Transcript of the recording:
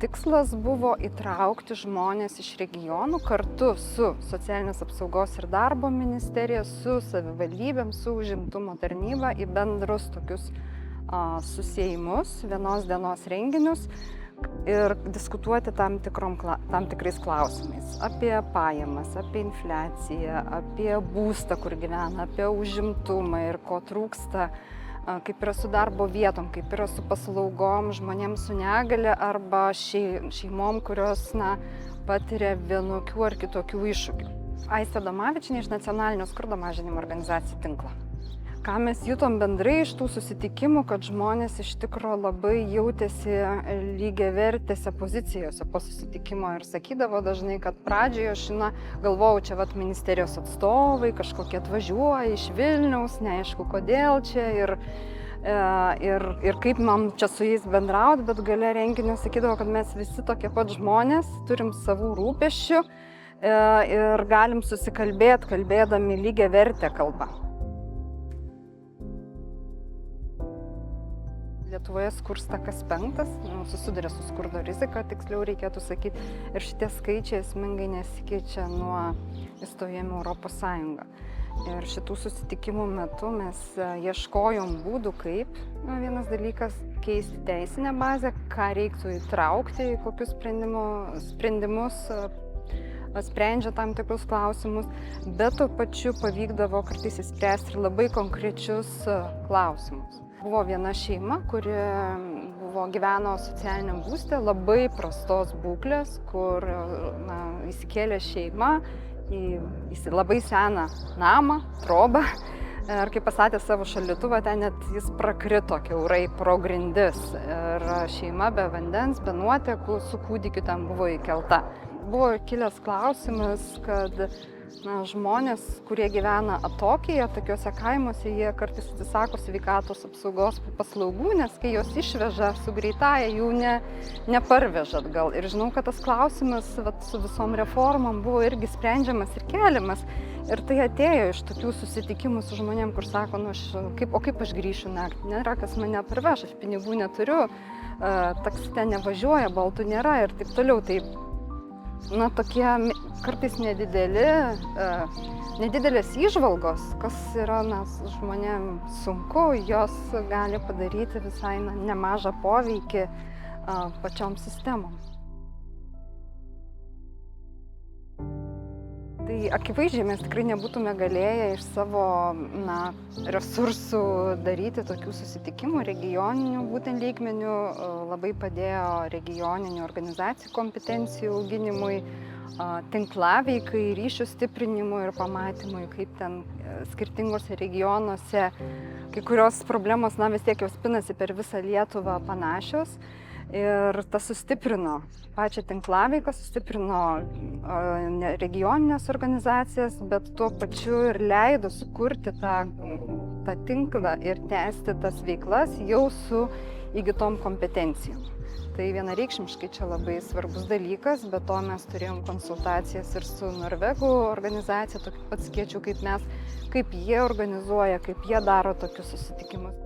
tikslas buvo įtraukti žmones iš regionų kartu su Socialinės apsaugos ir darbo ministerija, su savivaldybėm, su užimtumo tarnyba į bendrus tokius susėjimus, vienos dienos renginius ir diskutuoti tam tikrais klausimais apie pajamas, apie infliaciją, apie būstą, kur gyvena, apie užimtumą ir ko trūksta, kaip yra su darbo vietom, kaip yra su paslaugom žmonėms su negale arba šeimom, kurios patiria vienokių ar kitokių iššūkių. Aistė Adomavičienė iš Nacionalinio skurdo mažinimo organizacijų tinklo. Ką mes jutom bendrai iš tų susitikimų, kad žmonės iš tikro labai jautėsi lygiavertėse pozicijose po susitikimo ir sakydavo dažnai, kad pradžioje aš galvojau, čia ministerijos atstovai kažkokie atvažiuoja iš Vilniaus, neaišku kodėl čia ir kaip man čia su jais bendrauti, bet gale renginio sakydavo, kad mes visi tokie pat žmonės, turim savų rūpesčių ir galim susikalbėti, kalbėdami lygiavertę kalbą. Lietuvoje skursta kas penktas, susiduria su skurdo rizika, tiksliau reikėtų sakyti, ir šitie skaičiai esmingai nesikeičia nuo įstojimo Europos Sąjungą. Ir šitų susitikimų metu mes ieškojom būdų, kaip, vienas dalykas, keisti teisinę bazę, ką reiktų įtraukti į kokius sprendimus, sprendžia tam tikrus klausimus, bet tuo pačiu pavykdavo kartais įspręsti ir labai konkrečius klausimus. Buvo viena šeima, kuri gyveno socialiniam būste, labai prastos būklės, kur įsikėlė šeima į labai seną namą, trobą. Ir kai pastatė savo šaldytuvą, ten net jis prakrito kiaurai pro grindis. Ir šeima be vandens, be nuotekų, su kūdikiu ten buvo įkelta. Buvo kilęs klausimas, kad žmonės, kurie gyvena atokiai, tokiuose kaimuose, jie kartais atsisako sveikatos apsaugos paslaugų, nes kai jos išveža su greitąja, jų neparveža atgal. Ir žinau, kad tas klausimas su visom reformom buvo irgi sprendžiamas ir keliamas. Ir tai atėjo iš tokių susitikimų su žmonėm, kur sako, o kaip aš grįšiu naktį, nėra kas mane parveš, aš pinigų neturiu, taksite nevažiuoja, baltų nėra ir taip toliau. Tokie kartais nedidelės įžvalgos, kas yra žmonėm sunku, jos gali padaryti visai nemažą poveikį pačiom sistemom. Tai akivaizdžiai mes tikrai nebūtume galėję iš savo resursų daryti tokių susitikimų regioninių būtent lygmenių. Labai padėjo regioninių organizacijų kompetencijų auginimui, tinklaveikai, ryšių stiprinimui ir pamatymui, kaip ten skirtingose regionuose kai kurios problemos vis tiek jau spinasi per visą Lietuvą panašios. Ir tas sustiprino pačią tinklaveiką, sustiprino regioninės organizacijas, bet tuo pačiu ir leido sukurti tą tinklą ir tęsti tas veiklas jau su įgytom kompetencijom. Tai vienareikšmiškai čia labai svarbus dalykas, be to mes turėjom konsultacijas ir su Norvegų organizacija, tokiu pat skiečiu kaip mes, kaip jie organizuoja, kaip jie daro tokius susitikimus.